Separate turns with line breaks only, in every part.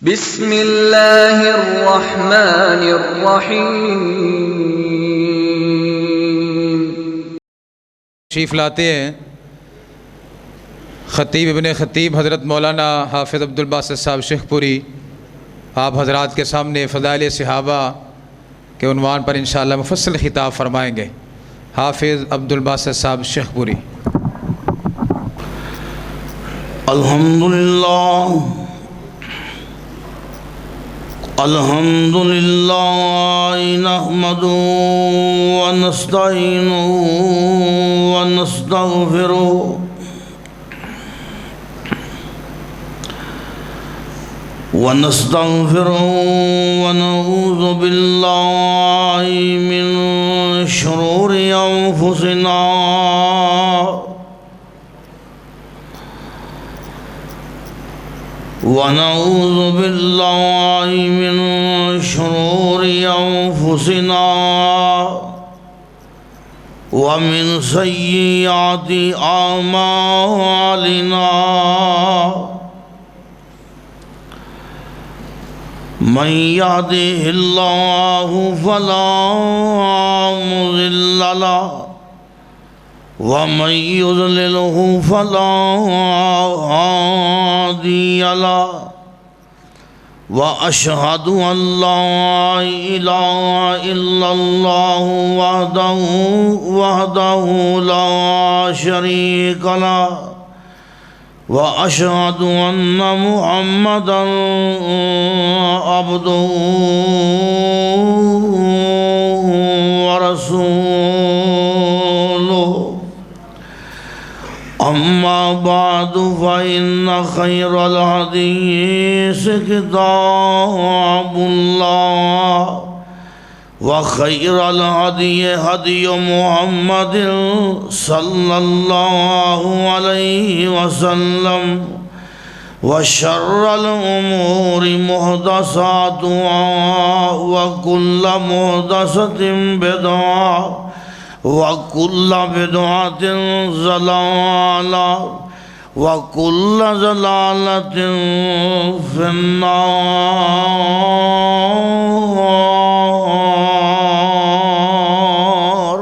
بسم اللہ الرحمن الرحیم۔
تشریف لاتے ہیں خطیب ابن خطیب حضرت مولانا حافظ عبدالباسط صاحب شیخ پوری، آپ حضرات کے سامنے فضائل صحابہ کے عنوان پر انشاءاللہ مفصل خطاب فرمائیں گے۔ حافظ عبدالباسط صاحب شیخ پوری۔
الحمدللہ نحمدہ ونستعینہ ونستغفرہ ونعوذ باللہ من شرور انفسنا ونعوذ باللہ من شرور انفسنا ومن سیئات اعمالنا من يهده الله فلا مضل له ومن يضلله فلا هادي له وأشهد أن لا إله إلا الله وحده لا شريك له وأشهد أن محمدًا عبده ورسوله أما بعد فإن خير الحديث كتاب الله وخير الهدي هدي محمد صلى الله عليه وسلم وشر الأمور محدثاتها وكل محدثة بدعة وكل بدعة ضلالة وكل ضلالة في النار۔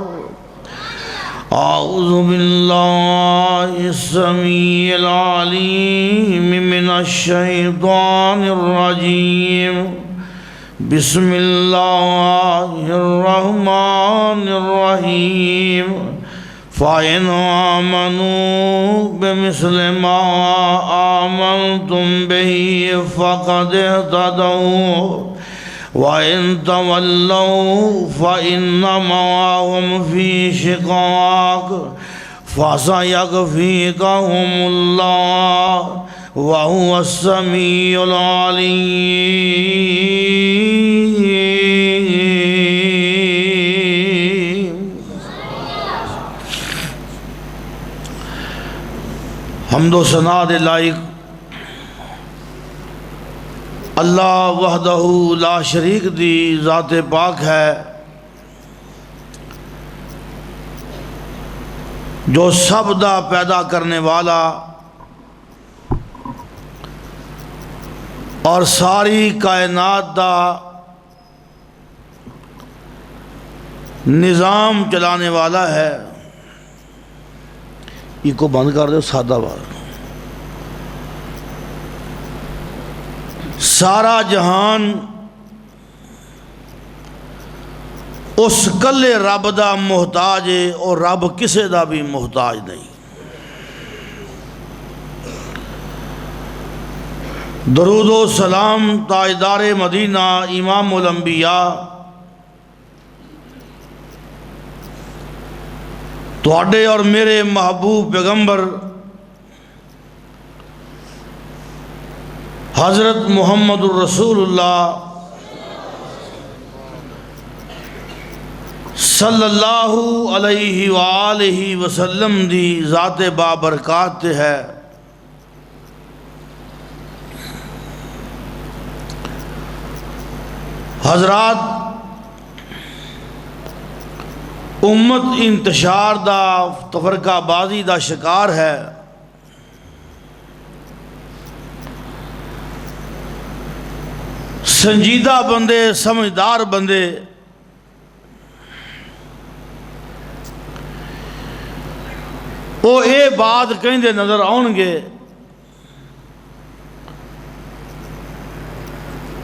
أعوذ بالله السميع العليم من الشيطان الرجيم، بسم الله الرحمن الرحيم۔ فَإِنْ آمَنُوا بِمِثْلِ مَا آمَنْتُمْ بِهِ فَقَدِ اهْتَدَوْا وَإِنْ تَوَلَّوْا فَإِنَّمَا هُمْ فِي شِقَاقٍ فَسَيَكْفِيكَهُمُ اللَّهُ وَهُوَ السَّمِيعُ الْعَلِيمُ۔ حمد و ثنا دے لائق اللہ وحدہ لا شریک دی ذات پاک ہے، جو سب دا پیدا کرنے والا اور ساری کائنات دا نظام چلانے والا ہے۔ یہ کو بند کر دو، سادہ بات۔ سارا جہان اس کلے رب دا محتاج ہے اور رب کسے دا بھی محتاج نہیں۔ درود و سلام تاجدار مدینہ امام الانبیاء تواڈے اور میرے محبوب پیغمبر حضرت محمد الرسول اللہ صلی اللہ علیہ وآلہ وسلم دی ذات بابرکات ہے۔ حضرات، امت انتشار دا تفرقہ بازی دا شکار ہے۔ سنجیدہ بندے سمجھدار بندے وہ یہ بات کہیں نظر آؤ گے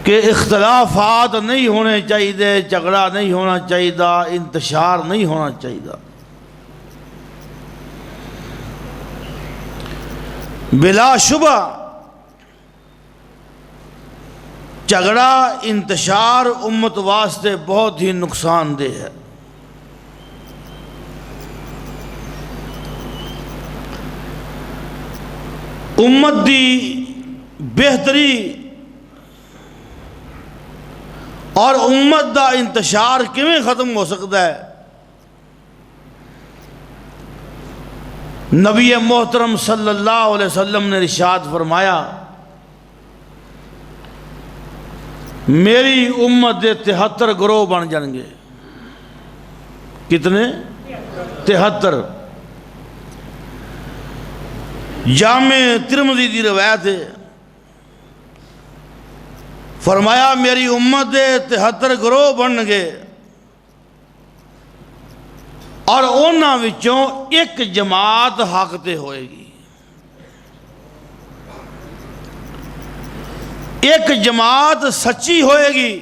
کہ اختلافات نہیں ہونے چاہیے، جھگڑا نہیں ہونا چاہیے، انتشار نہیں ہونا چاہیے۔ بلا شبہ جھگڑا انتشار امت واسطے بہت ہی نقصان دہ ہے۔ امت دی بہتری اور امت دا انتشار کیویں ختم ہو سکتا ہے؟ نبی محترم صلی اللہ علیہ وسلم نے ارشاد فرمایا، میری امت دے 73 گروہ بن جان گے۔ کتنے؟ 73۔ جامع ترمذی دی روایت ہے، فرمایا میری امت دے 73 گروہ بن گے اور انہاں وچوں ایک جماعت حق تے ہوئے گی۔ ایک جماعت سچی ہوئے گی۔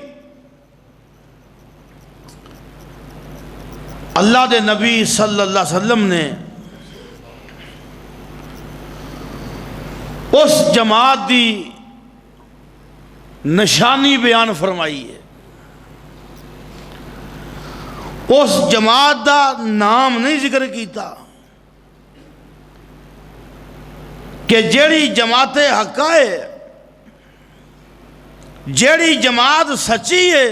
اللہ دے نبی صلی اللہ علیہ وسلم نے اس جماعت دی نشانی بیان فرمائی ہے۔ اس جماعت دا نام نہیں ذکر کیتا کہ جیڑی جماعت حقہ ہے، جیڑی جماعت سچی ہے،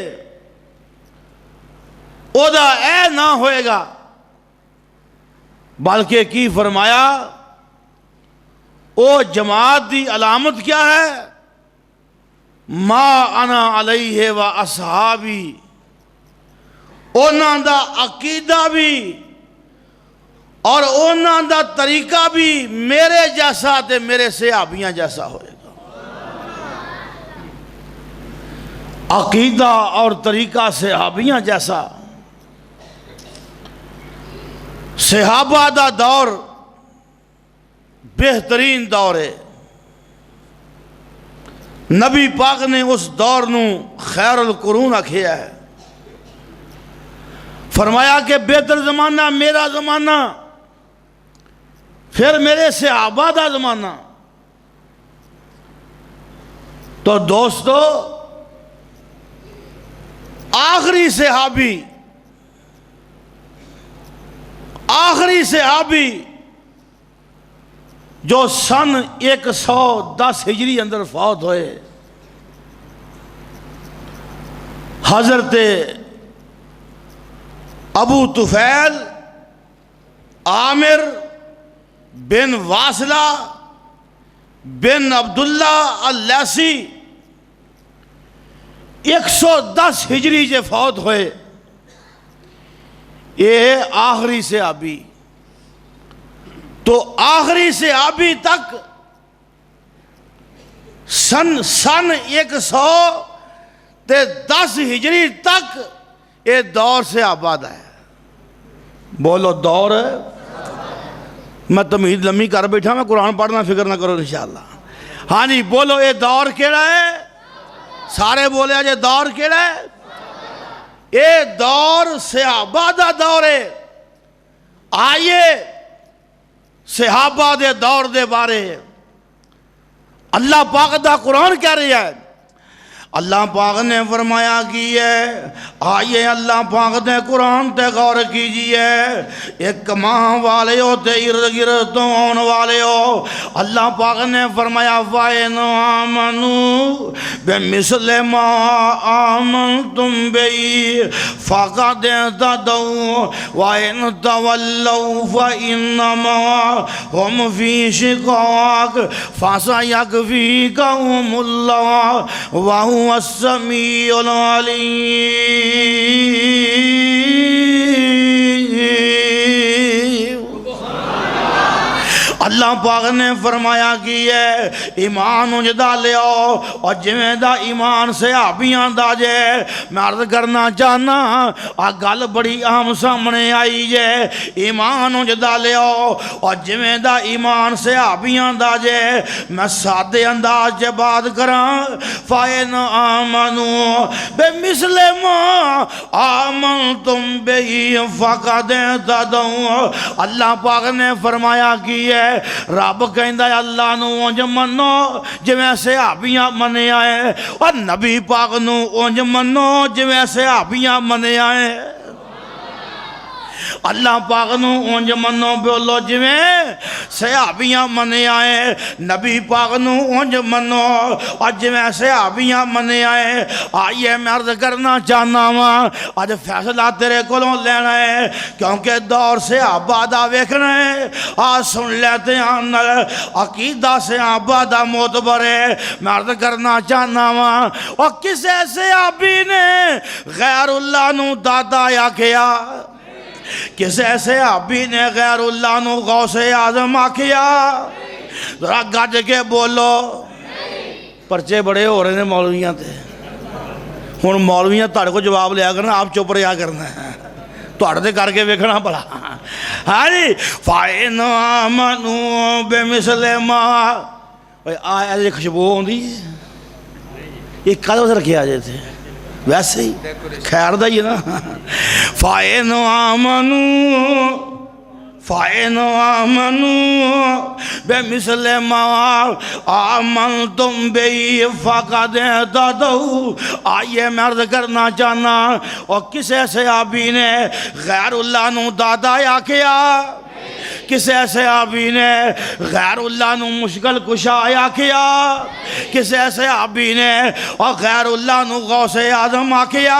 او دا اے نہ ہوئے گا، بلکہ کی فرمایا او جماعت دی علامت کیا ہے؟ ما انا علیہ و اصحابی، انہاں دا عقیدہ بھی اور انہاں دا طریقہ بھی میرے جیسا تے میرے صحابیاں جیسا ہوئے گا۔ عقیدہ اور طریقہ صحابیاں جیسا۔ صحابہ دا دور بہترین دور ہے۔ نبی پاک نے اس دور نو خیر القرون آکھیا ہے، فرمایا کہ بہتر زمانہ میرا زمانہ، پھر میرے صحابہ دا زمانہ۔ تو دوستو، آخری صحابی جو سن 110 ہجری اندر فوت ہوئے، حضرت ابو طفیل عامر بن واصلہ بن عبداللہ اللیثی 110 ہجری سے فوت ہوئے۔ یہ آخری صحابی۔ تو آخری صحابی تک سن 110 ہجری تک یہ دور سے آباد ہے۔ بولو دور ہے۔ میں تمہید لمحی کر بیٹھا، میں قرآن پڑھنا، فکر نہ کرو انشاءاللہ۔ ہاں جی بولو، یہ دور کیڑا ہے؟ سارے بولے آج دور کیڑا ہے؟ یہ دور صحابہ دا دور ہے۔ آئیے صحابہ دے دور دے بارے اللہ پاک دا قرآن کہہ رہا ہے۔ اللہ پاک نے فرمایا کی ہے، آئیے اللہ پاک دے قرآن تے غور کیجئے، ایک ماہ والے ہو تے ارد گرد تو آن والے ہو۔ اللہ پاک نے فرمایا وَإِنْ آمَنُوا بِمِثْلِ مَا آمَنْتُمْ بِهِ فَقَدِ اهْتَدَوْا وَإِنْ تَوَلَّوْا فَإِنَّمَا هُمْ فِي شِقَاقٍ فَسَيَكْفِيكَهُمُ اللَّهُ وَهُوَ السمیع العلیم۔ اللہ پاک نے فرمایا کی ہے ایمان اجدا لیا اور جویں دا ایمان صحابیاں دا جے میں عرض کرنا چاہنا گل بڑی عام سامنے آئی جے ایمان اجدا لیا اور جویں دا ایمان صحابیاں دا جے میں سادے انداز جے بات کراں فائن آمنو بے مثل ما آمنتم بہی فقد اہتدوا اللہ پاک نے فرمایا کی ہے رب کہندا ہے اللہ نو اونج منو جویں صحابیاں منے آئے اور نبی پاک نو اونج منو جویں صحابیاں منے آئے اللہ پاک نو اونج منو بولو جویں صحابیاں منے آئے نبی پاک نو اونج منو اور جویں صحابیاں منے آئے آئیے میں عرض کرنا چاہنا ہوں آج فیصلہ تیرے کولوں لینا ہے کیونکہ دور صحابہ دا ویکھنا ہے آج سن لیتے ہیں عقیدہ صحابہ دا معتبر ہے میں عرض کرنا چاہنا ہوں اور کسے صحابی نے غیر اللہ نو دادا یا کیا کسے صحابی نے غیر اللہ نو غوث اعظم آکھیا ذرا گج کے بولو پرچے بڑے ہو رہے ہیں مولویاں تے ہن مولویاں تہاڈے کو جواب لیا کرنا آپ چپ رہیا کرنا ہے تہاڈے تے کر کے ویکھنا بھلا ہاں جی فائن آمنو بے مثل ما آئے خوشبو ہوندی یہ کدے واسطے رکھے آجے تھے ویسے ہی خیر دا ہی نا فائن آمنو بے مثل ما آمنتم بی فقد اہتدوا آئیے میں عرض کرنا چاہنا اور کسے صحابی نے غیر اللہ نو دادا یا کیا کسے صحابی نے غیر اللہ نو مشکل کشایا کیا کسے صحابی نے اور غیر اللہ نو غوث اعظم آکیا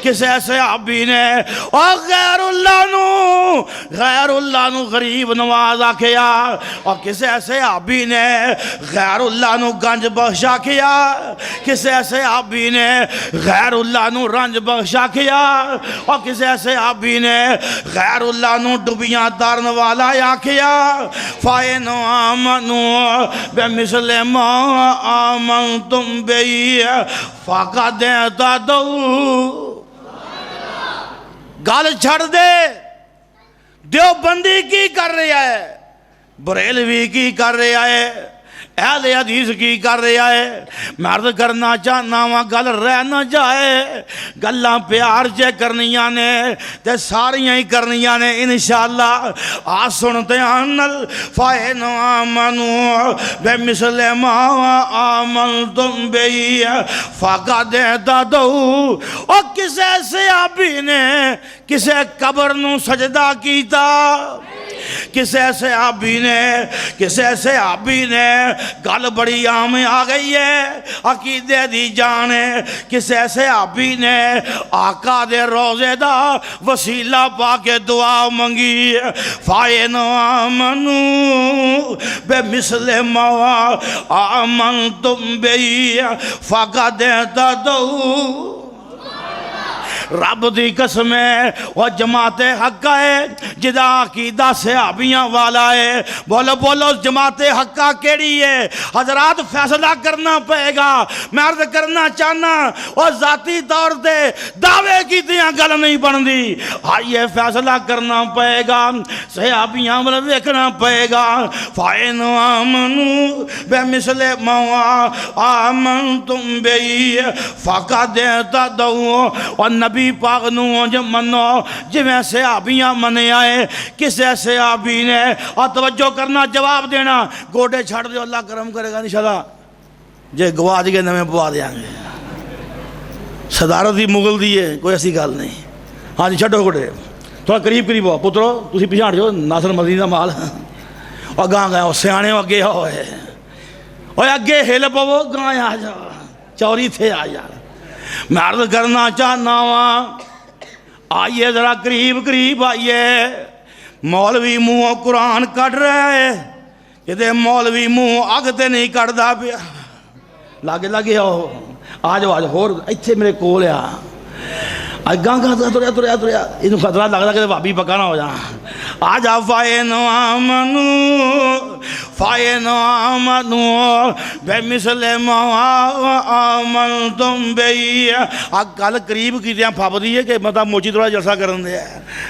کسے صحابی نے اور غیر اللہ نو غریب نواز آکیا اور کسے صحابی نے غیر اللہ نو گنج بخشا کیا کسے صحابی نے غیر اللہ نو رنج بخشا کیا اور کسے صحابی نے غیر اللہ نو ڈبیاں تارن والا یا کیا فائن آمنو بے مثل ما آمنتم بی فقد اہتدوا گال چھڑ دے دیوبندی کی کر رہا ہے بریلوی کی کر رہا ہے اہل حدیث کی کر رہا ہے میں عرض کرنا چاہنا ہوں گل رہ نہ جائے گلاں پیار جے کرنیاں نے تے ساریاں ہی کرنیاں نے انشاءاللہ آ سنتے آنل فائن آمنو بے مثل ما آمنتم بی فقد اہتدوا اور کسے صحابی نے کسے قبر نو سجدہ کیتا کسے صحابی نے گل بڑی عام آ گئی ہے عقیدے دی جانے کسے صحابی نے آقا دے روزے دا وسیلہ پا کے دعا منگی فائن آمنو بے مثل ما آمنتم بی فقد اہتدوا رب دی قسم ہے وہ جماعت حق ہے جدا عقیدہ صحابیاں والا ہے بولو بولو جماعت حقہ کیڑی ہے حضرات فیصلہ کرنا پڑے گا میں عرض کرنا چاہنا اور ذاتی طور دے دعوے کی دیاں گل نہیں بن دی آئیے فیصلہ کرنا پڑے گا صحابیاں والا دیکھنا پڑے گا فائن آمنو بے مثل ما آمنتم بی فقد اہتدوا اور نبی پاک نو منو جویں صحابیاں منے آئے کسے صحابی نے اور توجہ کرنا جواب دینا گوڑے چھڑ دے اللہ کرم کرے گا انشاءاللہ جے گواج گئے نمیں پوا دیاں گے صدارت دی مغل دی ہے کوئی ایسی گل نہیں ہاں جی چھڑو گوڑے تھوڑا قریب ہو پترو تسی پیچھے ہٹ جو ناصر مدنی دا مال اور گاں گئے سیانے اگے ہوئے اور اگے ہل پو گاں آ جا چوری تھے آ یار میں عرض کرنا چاہنا ہوں آئیے ذرا قریب آئیے مولوی منہ قرآن کٹ رہا ہے کہ مولوی منہ اگتے نہیں کٹدا پیا لگے آؤ آ جاؤ ہور ایتھے میرے کول آ اگاں کہتا تریا تریا تریا یہ خطرہ لگتا کہ بھابی پکا نہ ہو جانا آ جا فائن آمنو فائن آمنو بے مثل ما آمنتم بی گل قریب کی دیا پھاپ دی ہے کہ مطلب موچی تھوڑا جلسہ کرن دیا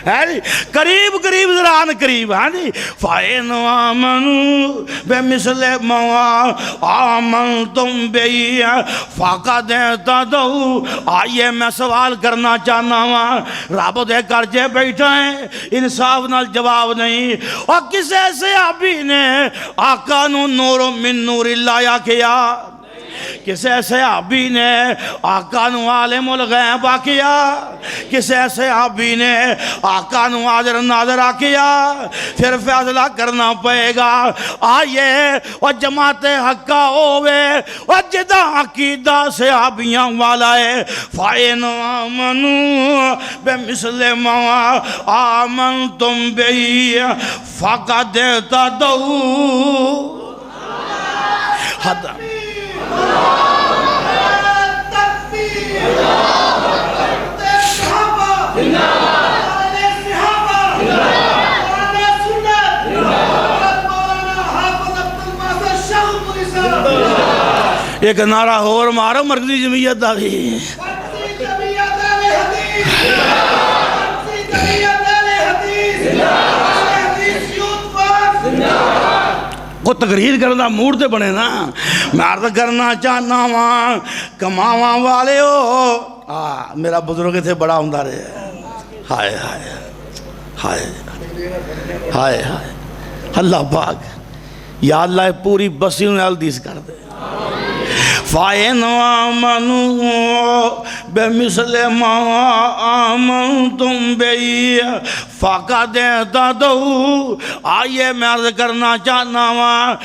ہے قریب قریب ذران قریب ہاں جی فائن آمنو بے مثل ما آمنتم بی فقد اہتدوا آئیے میں سوال کرنا چاہنا ہوں رب دے کرجے بیٹھا ہے انصاف نال جواب نہیں اور کسے صحابی نے آقا نو نور من نور اللہ یا کیا کسے صحابی نے آقا نو عالم الغیب کیا کسے صحابی نے آقا نو حاضر ناظر کیا پھر فیصلہ کرنا پڑے گا آئیے اور جماعت حقہ ہوئے اور جدہ عقیدہ صحابیاں والا ہے فَإِنْ آمَنُوا بِمِثْلِ مَا آمَنْتُمْ بِهِ فَقَدْ اهْتَدَوْا ایک نعرہ اور مارو مرکزی جمعیت داغی کو تقریر کرنا موڈ تے بنے نا میں عرض کرنا چاہنا وہاں کماواں والے ہو میرا بزرگ تھے بڑا ہوں رہے ہائے ہائے ہائے ہائے ہائے اللہ پاک یا اللہ پوری بسی انہیں الدیس کر دے فَإِنْ آمَنُوا بِمِثْلِ مَا آمَنْتُمْ بِهِ فَقَدْ اهْتَدَوْا آئیے میں عرض کرنا چاہنا ہوں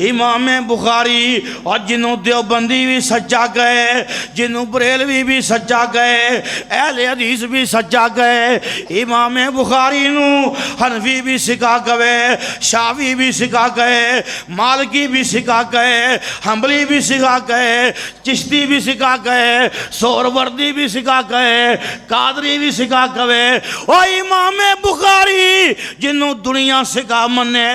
امام بخاری اور جنہوں دیوبندی بھی سچا کہے جنہوں بریلوی بھی سچا کہے اہل حدیث بھی سچا کہے امام بخاری نو حنفی بھی سکھا کہے شافعی بھی سکھا کہے مالکی بھی سکھا کہے حنبلی بھی سکھا کہے چشتی بھی سکھا کہے سہروردی بھی سکھا کہے قادری بھی سکھا کہے او امام بخاری جنہوں دنیا سکھا منے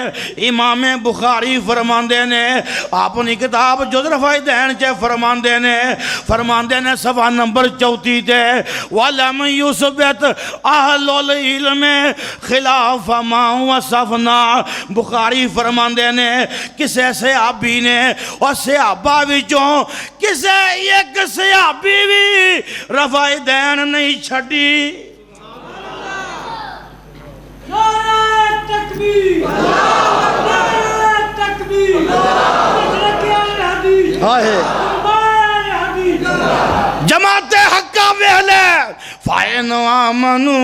امام بخاری فرماندے نے اپنی کتاب جز رفع دین چے فرماندے نے صفحہ نمبر 34 تے وَلَمْ يُثْبِتْ أَهْلُ الْعِلْمِ خِلَافَ مَا وَصَفْنَا بخاری فرماندے نے کسے صحابی نے اور صحابہ وچوں کسے ایک صحابی بھی رفع دین نہیں چھڑی
نعرہ تکبیر نعرہ تکبیر
جماعت حقہ ویلے فَإِنْ آمَنُوا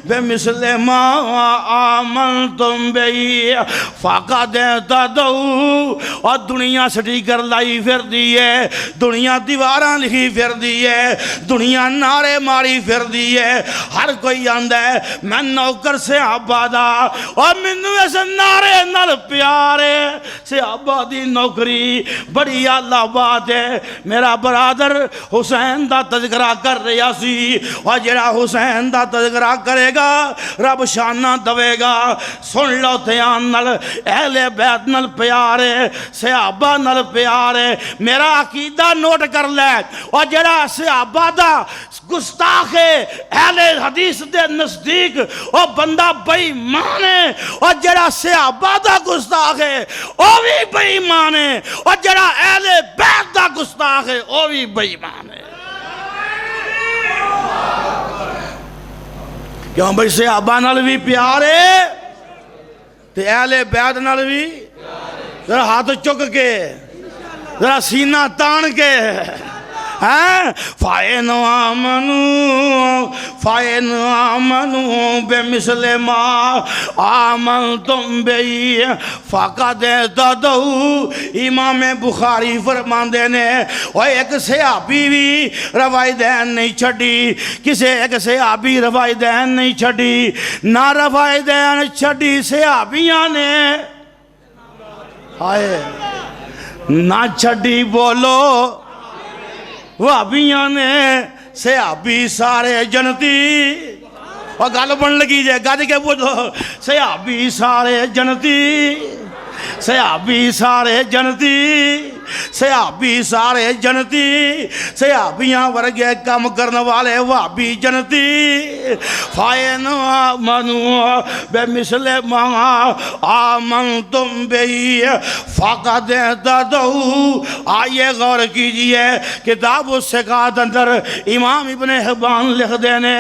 بِمِثْلِ مَا آمَنْتُمْ بِهِ فَقَدْ اهْتَدَوْا اور دنیا سٹیکر لائی پھر دیئے دنیا دیواراں لکھی پھر دیئے دنیا نعرے ماری پھر دیئے ہر کوئی آندہ ہے میں نوکر سے آبادا اور منو ایسے نعرے نل پیارے سے آبادی نوکری بڑی اللہ بات ہے میرا برادر حسین دا تذکرہ کر رہا سی اور جڑا حسین دا تذکرہ کرے گا رب شانہ دوے گا سن لو تھیان نل اہل بیت نل پیارے صحابہ نل پیارے میرا عقیدہ نوٹ کر لے اور جڑا صحابہ دا گستاخ اہل حدیث دے نزدیک اور بندہ بے ایمان ہے اور جڑا صحابہ دا گستاخ ہے وہ بھی بے ایمان ہے اور جڑا اہل بیت دا گستاخ ہے وہ بھی بے ایمان ہے کیوں بھئی صحابہ نال بھی پیار ہے تے اہل بیت نال بھی ذرا ہاتھ چک کے ذرا سینہ تان کے فَإِنْ آمَنُوا بِمِثْلِ مَا آمَنْتُمْ بِهِ فَقَدْ اهْتَدَوْا امام بخاری فرماندے نے وہ ایک صحابی بھی رفع دین نہیں چھڑی کسے ایک صحابی رفع دین نہیں چھڑی نہ رفع دین چھڑی صحابیاں نے آئے نہ چھڑی بولو وہابیاں نے صحابی سارے جنتی، اور گل بن لگی جے گج کے بولو، صحابی سارے جنتی، صحابی سارے جنتی، صحابی سارے جنتی، صحابیاں ورگے کم کرنے والے وہابی جنتی، فائن آمنوا بمثل ما آمنتم بہی فقد اہتدوا۔ آئیے غور کیجئے کتاب الثقات اندر امام ابن حبان لکھ دینے،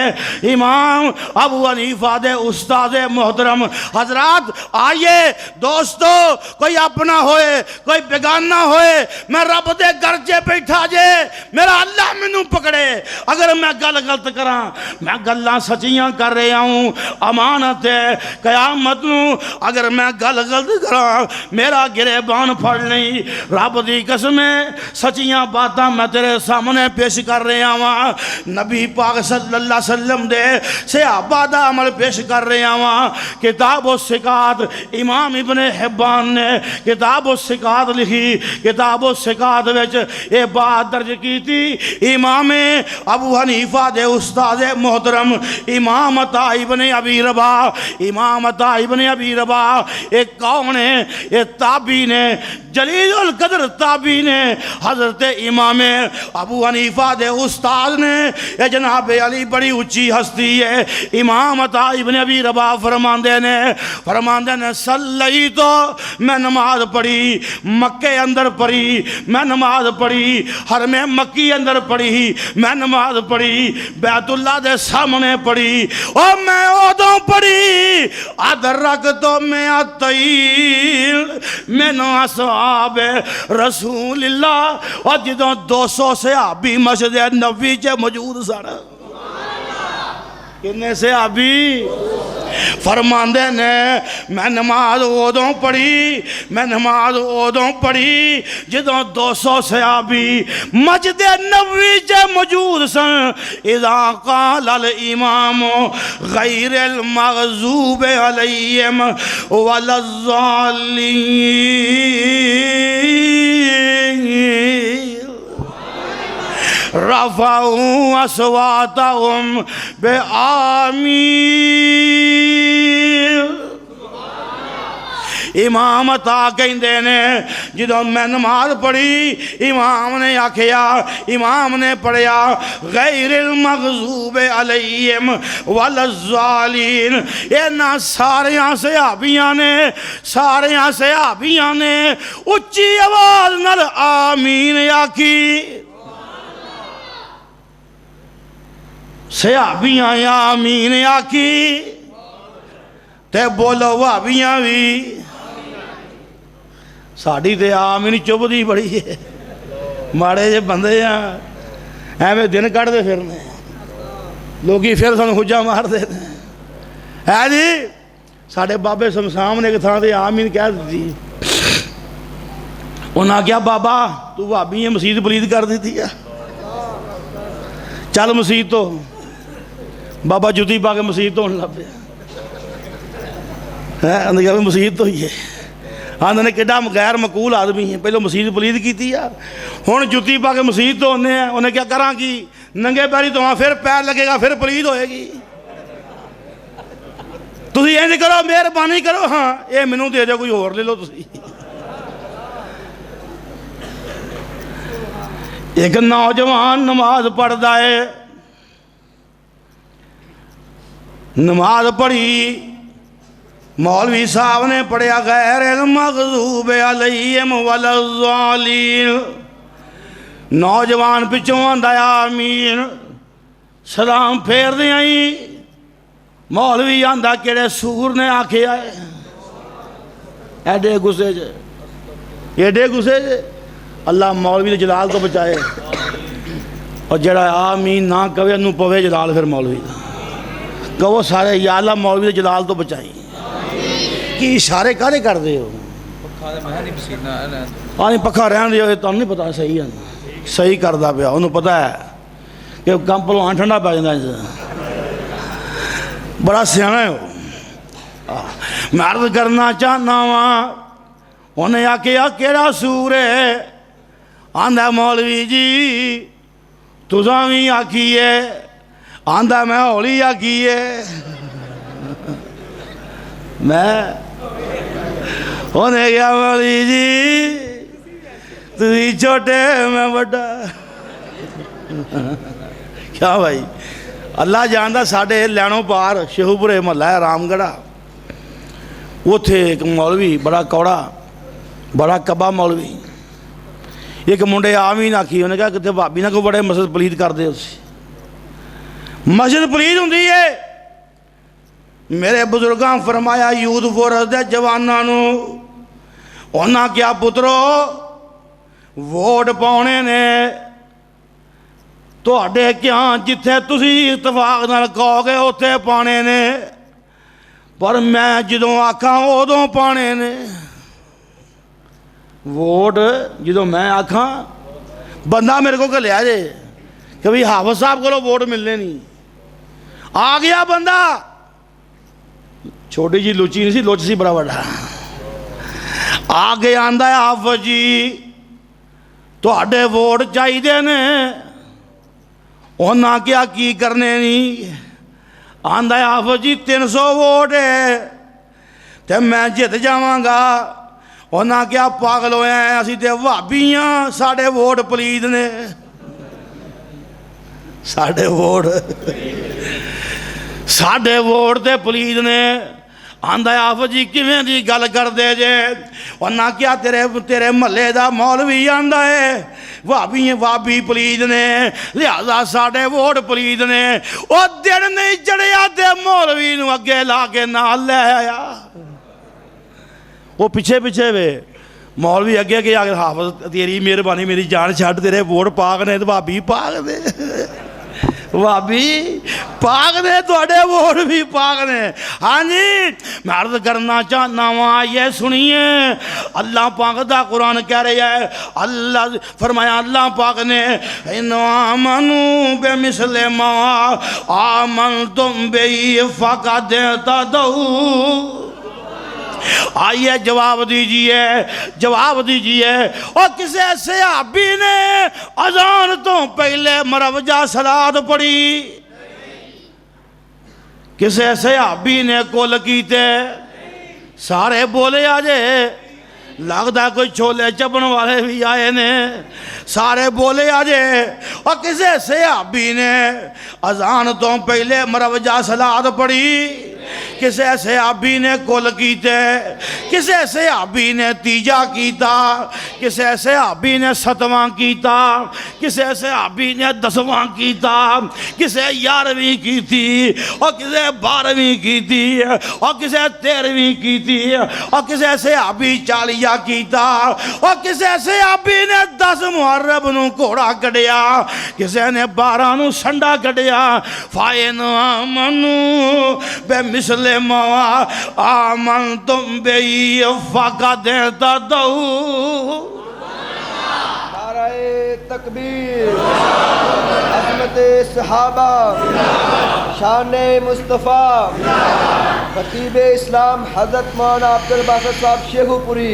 امام ابو حنیفہ دے استاد محترم حضرات، آئیے دوستو، کوئی اپنا ہوئے کوئی بیگانہ ہوئے، میں رب دے گھر چے بیٹھا جے، میرا اللہ مینوں پکڑے، اگر میں گل غلط کراں، میں گلاں سچیاں کر رہا ہوں، امانت ہے قیامت نوں، اگر میں گل غلط کراں میرا گریبان پھڑ نہیں، رب دی قسم ہے سچیاں باتاں میں تیرے سامنے پیش کر رہا ہوں، نبی پاک صلی اللہ علیہ وسلم دے صحابہ دا عمل پیش کر رہا ہوں۔ کتاب الثقات امام ابن حبان نے کتاب الثقات لکھی، کتاب الثقات وچ یہ بات درج کی تھی، امام ابو حنیفہ دے استاد محترم امام عطا ابن ابی رباح، امام عطا ابن ابی رباح ایک کون ہے؟ یہ تابعی نے، جلیل القدر تابعی نے، حضرت امام ابو حنیفہ دے استاد نے، یہ جناب علی بڑی اونچی ہستی ہے، امام عطا ابن ابی رباح فرماندے نے صلی تو میں نماز پڑھی، مکے اندر پڑھی، میں نماز پڑھی، حرم مکی اندر پڑھی، میں نماز پڑھی، بیت اللہ دے سامنے پڑھی، اور میں ادوں پڑھی ادرکتو میں اتیل من اصحاب رسول اللہ، اور جدوں 200 صحابی مسجد نبوی چے موجود سن، کنے صحابی؟ فرماندے نے میں نماز ادوں پڑھی، میں نماز ادوں پڑھی جدوں 200 صحابی مسجد نبوی چے موجود سن، اذا قال الامام غیر المغضوب علیہم ولا الضالین، رفعوا اصواتهم بآمین۔ امام عطا کہندے نے جدوں میں نماز پڑھی، امام نے آکھیا، امام نے پڑھیا غیر المغضوب علیہم ولا الضالین، اینا ساریاں صحابیاں نے اچھی آواز نال آمین آکھی، صحابیاں آمین آکھی، تے بولو وہابیاں بھی، ساڑی تے آمین چوب دی بڑی ہے، ماڑے جے بندے ہیں ایویں دن کٹ دے پھرنے، لوگی پھر سن حجہ مار دے ہے جی، ساڑے بابے سمسام نے ایک تھا تے آمین کہہ دی، انہاں کیا بابا تو وہابی ہیں مسجد پلید کر دی تھی، چل مسجد تو، بابا جوتی پا کے مسجد تو لگ پیا، اندر کہا مسجد تو ہی ہے، آندھے نے کڈا غیر مقبول آدمی ہیں، پہلو مسجد پلید کی تھی، ہن جوتی پا کے مسجد تو ہونے ہیں، انہیں کیا کراں کی ننگے پیری تو وہاں پھر پیر لگے گا، پھر پلید ہوئے گی، تسی یہ نہیں کرو، مہربانی کرو، ہاں یہ مینوں دے جا کوئی اور لے لو تسی۔ ایک نوجوان نماز پڑھدا ہے، نماز پڑھی، مولوی صاحب نے پڑھیا غیر المغضوب علیہم ولا الضالین، نوجوان پچھوں آندا آمین، سلام پھیر دے آئی، مولوی آندا کیڑے سور نے آکھے آئے، ایڈے گسے جے، اللہ مولوی دے جلال تو بچائے، اور جڑا آمین نہ کہے انہوں پوے جلال پھر مولوی دا، کہو سارے یا اللہ مولوی دے جلال تو بچائیں، کی اشارے کارے کر دے ہو، پانی پکھا رہن دے ہو، تو نہیں پتا صحیح ہے، صحیح کر دا پیا، انہوں پتا ہے کہ کم پلو آن ٹھنڈا پہ جاندہ ہے، بڑا سیانا ہے ہو، میں عرض کرنا چاہنا وہاں، انہیں آکھیا کیڑا سور ہے، آندھا مولوی جی تساں بھی آکھیے آندا میں ہولی آکھیے میں انہیں کیا مولی جی تھی چھوٹے میں بڑا کیا بھائی اللہ جاندا ساڈے لینوں پار شیخوپورے محلہ ہے رام گڑھا اتھے ایک مولوی بڑا کوڑا بڑا کبا مولوی ایک منڈے آمین آکھی انہیں کہا کہ بھابی نہ کو بڑے مسجد پلید کر دے اسی مسجد پلید ہوندی ہے میرے بزرگاں فرمایا یوتھ فورس دے جوانانو انہاں کیا پترو ووٹ پاؤنے نے تو اڈے کیا جتھے تسی اتفاق نہ کہو گے اتھے پانے نے پر میں جدوں آکھاں ادوں پانے نے ووٹ جدوں میں آکھاں بندہ میرے کو گلیا جے کہ بھئی حافظ صاحب کو ووٹ ملنے نہیں آ گیا بندہ چھوٹی جی لوچی نہیں سی لوچ سی بڑا بڑا آگے آندہ ہے حافظ جی تو اڈے ووٹ چاہی دے نے انہاں کیا کی کرنے نہیں آندہ ہے حافظ جی 300 ووٹ ہے تے میں جت جاواں گا انہاں کیا پاگل ہوئے ہیں اسی تے وابیاں ساڑھے ووٹ پلید نے ساڑھے ووٹ تے پلید نے آندہ حافظ جی کیویں دی گل کر دے جے انہاں کیا تیرے محلے دا مولوی آندہ ہے وابی پلید نے لہذا ساڑھے ووٹ پلید نے او دن نہیں چڑھیا تے مولوی نو اگے لا کے نال لے آیا وہ پیچھے پیچھے وے مولوی اگے کے آگے حافظ تیری مہربانی میری جان چھٹ تیرے ووٹ پاک نے تو وابی پاک نے وابی پاک نے تو اڈے ووٹ بھی پاک نے ہاں جی میں عرض کرنا چاہنا وہاں یہ سنیے اللہ پاک دا قرآن کہہ رہا ہے اللہ فرمایا اللہ پاک نے اِنَّ آمَنُوا بِمِثْلِ مَا آمَنْتُمْ بِهِ فَقَدْ اهْتَدَوْا آئیے جواب دیجئے اور کسی صحابی نے اذان تو پہلے مروجہ صلات پڑھی کسی صحابی نے کول کیتے سارے بولے آجے لگتا ہے کوئی چھولے چپن والے بھی آئے نے سارے بولے آجے اور کسی صحابی نے اذان تو پہلے مروجہ صلات پڑھی کسی صحابی نے کول کیتے کسی صحابی نے تیجا کیتا کسی صحابی نے 7واں کیتا کسی صحابی نے 10واں کیتا کسی 11ویں کی تھی اور کسی 12ویں کی تھی اور کسی 13ویں کی تھی اور کسی صحابی 40 کیتا اور کسی صحابی نے 10 محرم نو گھوڑا کڈیا کسی نے 12 نو سنڈا کڈیا فَإِنْ آمَنُوا بِمِثْلِ مَا آمَنْتُمْ بِهِ فَقَدْ اهْتَدَوْا
نعرہ تکبیر عظمت صحابہ شان مصطفیٰ خطیب اسلام حضرت مولانا عبدالباسط صاحب شیخوپوری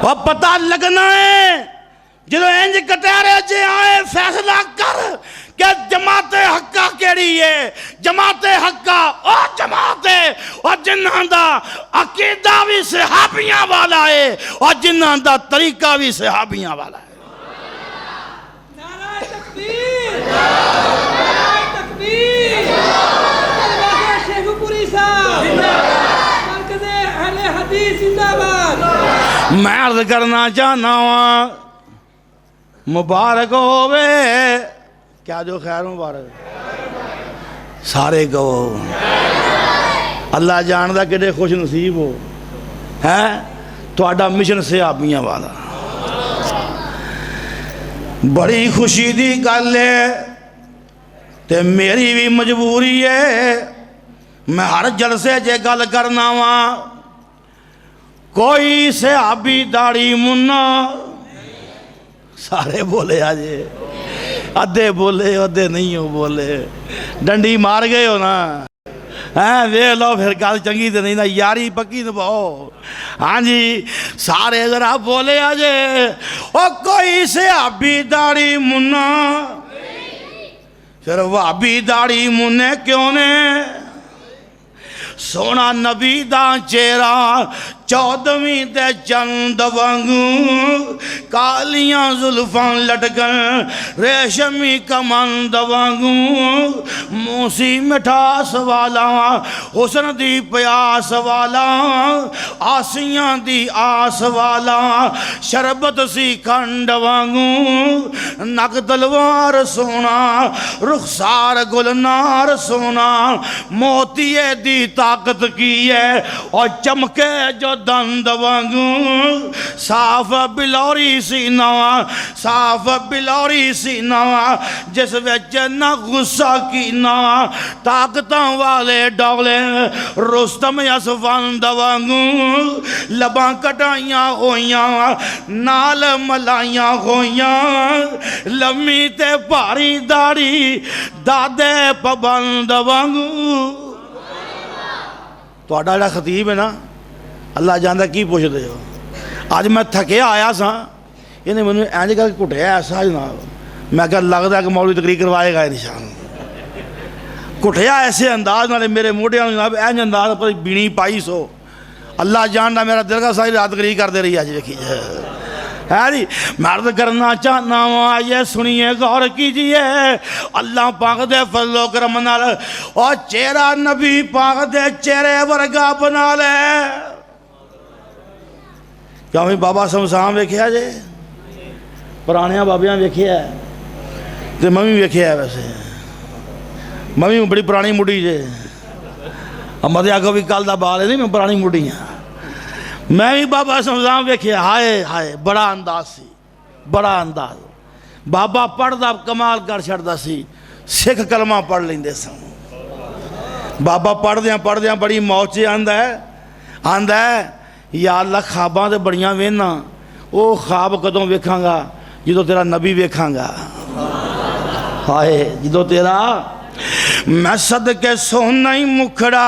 وہ پتہ لگنا ہے جدو انج کٹیرے جے آئے فیصلہ کر کہ جماعت حقہ کیڑی ہے جماعت حقہ او جماعت ہے اور جنہاں دا عقیدہ بھی صحابیاں والا ہے اور جنہاں دا طریقہ بھی صحابیاں والا ہے
نعرہ تکبیر نعرہ تکبیر عبدالباسط شیخوپوری صاحب مرکز اہل حدیث زندہ باد
میں عرض کرنا چاہنا ہوں مبارک ہوئے کیا جو خیر مبارک سارے کہو اللہ جاندہ کدے خوش نصیب ہو تو آڈا مشن صحابیاں والا بڑی خوشی دی گل ہے تے میری بھی مجبوری ہے میں ہر جلسے جے گل کرنا ہوں کوئی صحابی داڑھی منا سارے بولے آجے ادھے بولے ادھے نہیں ہو بولے ڈنڈی مار گئے ہو نا وے لو پھر گل چنگی تے نہیں نا یاری پکی نبھاؤ ہاں جی سارے ذرا بولے آجے او کوئی صحابی داڑھی منا پھر وابی داڑھی مننے کیوں نے سونا نبی دا چہرہ 14ویں تے چند وانگوں کالیاں زلفاں لٹکن ریشمی کمند وانگوں موسی مٹھاس والا حسن دی پیاس والا آسیاں دی آس والا شربت سی کھنڈ وانگوں نک تلوار سونا رخسار گلنار سونا موتیے دی طاقت کی ہے اور چمکے جو دند وانگوں صاف بلوری سینہ صاف بلوری سینہ جس وچ نہ غصہ کینا طاقتاں والے ڈولے رستم یسفند وانگوں لباں کٹائیاں ہویاں نال ملائیاں ہویاں لمی تے پاری داڑھی دادے پابند وانگوں تو اڈا خطیب ہے نا اللہ جاندہ کی پوچھ دے ہو آج میں تھکے آیا سا انہیں میں نے اینج کر کے کٹھیا ایسا جناب میں کہا لگ دا کہ مولوی تقریر کروائے گا نشان کٹھیا ایسے انداز نالے میرے موٹے جناب اینج انداز پر بینی پائی سو اللہ جاندہ میرا دل کا ساری رات تقریر کر دے رہی آج دیکھیے ہے جی مرد کرنا چاہنا ہوں یہ سنیے غور کیجئے اللہ پاک دے فضل و کرم نال اور چہرہ نبی پاک دے چہرے ورگا بنا لے کیا ہمیں بابا سمسام ویکھیا جے پرانیاں بابیاں ویکھیا ہے تے ممی ویکھیا ہے ویسے ممی بڑی پرانی مڈی جے امدیا کو بھی کال دا بال ہے نہیں میں پرانی مڈی ہیں میں بھی بابا سمسام ویکھیا ہائے ہائے بڑا انداز سی بڑا انداز بابا پڑھ دا کمال کر چھڑدا سی سکھ کلمہ پڑھ لیندے سن بابا پڑھ دیاں بڑی موچے آندہ ہے یا اللہ خواباں دے بڑیاں وینا او خواب کدوں ویکھاں گا جدو تیرا نبی ویکھاں گا ہائے جدو تیرا میں صدقے سونا ہی مکھڑا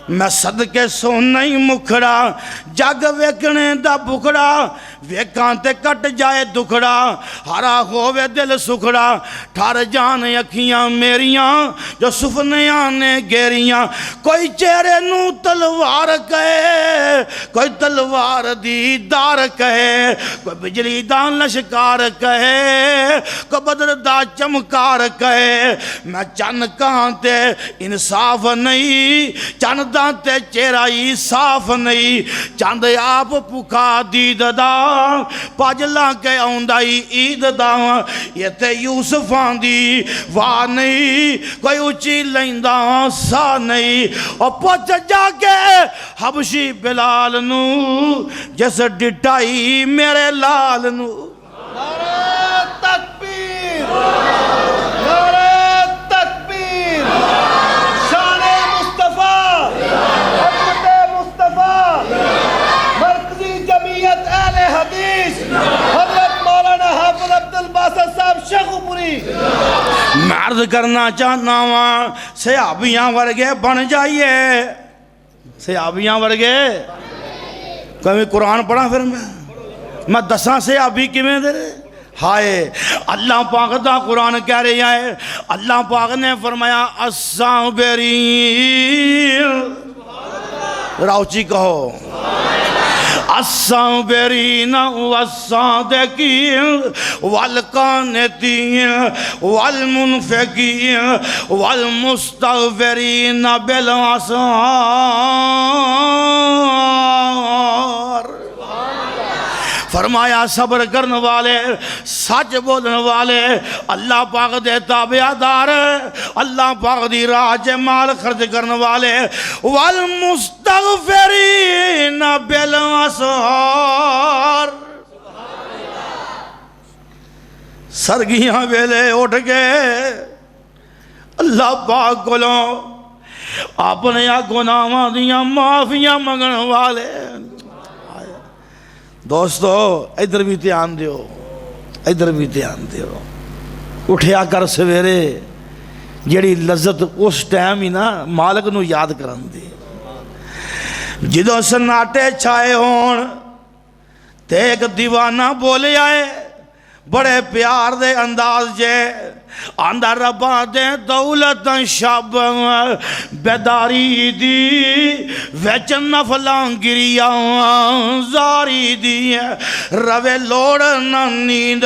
میں صدقے سونا ہی مکھڑا جگ ویکھنے دا بکڑا ویکھاں تے کٹ جائے دکھڑا ہرا ہووے دل سکھڑا ٹھار جان اکھیاں میریاں جو سفنیاں نے گیریاں کوئی چہرے نو تلوار کہے کوئی تلوار دی دار کہے کوئی بجلی دا لشکار کہے کوئی بدر دا چمکار کہے میں چن کہاں تے انصاف نہیں چند تے چہرہ ہی صاف نہیں چاند آپ پکا دید دا پاجلا کے اوندائی عید دا یہ تے یوسفان دی واہ نہیں کوئی اچھی لیندہ سا نہیں اور پوچھ جا کے حبشی بلال نو جس ڈٹائی میرے لال نو
نعرہ تکبیر نعرہ تکبیر شان مصطفیٰ حضرت مصطفیٰ مرکزی جمعیت اہل حدیث حضرت مولانا حافظ عبدالباسط صاحب شیخو پوری
میں عرض کرنا چاہنا ہوں صحابیاں ورگے بن جائیے صحابیاں ورگے کوئی قرآن پڑھا پھر میں دساں صحابی کیویں دے ہائے اللہ پاک دا قرآن کہہ رہے ہیں اللہ پاک نے فرمایا الصابرین راؤچی کہو الصابرین والصادقین والقانتین والمنفقین والمستغفرین بالاسحار فرمایا صبر کرنے والے سچ بولنے والے اللہ پاک دے تابعدار اللہ پاک دی راہ چ مال خرچ کرنے والے والمستغفرین بالاسحار سرگیاں ویلے اٹھ گئے اللہ پاک کولوں اپنے گناہاں دیاں معافیاں منگن والے دوستو ادھر بھی دھیان دیو ادھر بھی دھیان دیو اٹھیا کر سویرے جیڑی لذت اس ٹائم ہی نا مالک نو یاد کرن دی جدو سناٹے چھائے ہون تے ایک دیوانہ بولے آئے بڑے پیار دے انداز جے آندہ ربا دے دولت شب بیداری دی ویچن نفلان گریاں زاری دی روے لوڑ نیند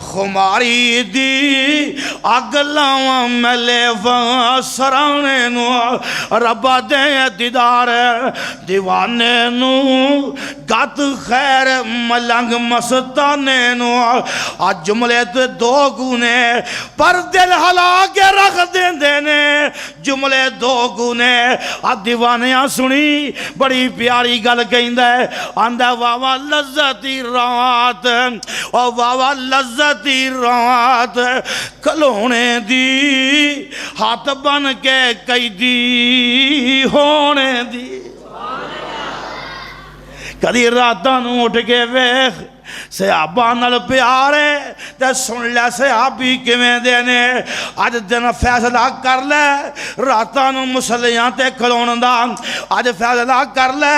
خماری دی اگلاں ملے سرانے نو ربا دے دیدار دیوانے نو گت خیر ملنگ مستانے نو آج جملے تے دو گونے پر دل ہلا کے رکھ دیں دینے جملے دو گونے آج دیوانیاں سنی بڑی پیاری گل کہیں دے آندہ واوا لذتی رات واوا لذتی رات کلونے دی ہاتھ بن کے قیدی ہونے دی کدی راتاں نوں اٹھ کے ویکھ صحابہ نال پیارے تے سن لے صحابی کیویں دینے اج دن فیصلہ کر لے راتاں نوں مسلیاں تے کھلون دا اج فیصلہ کر لے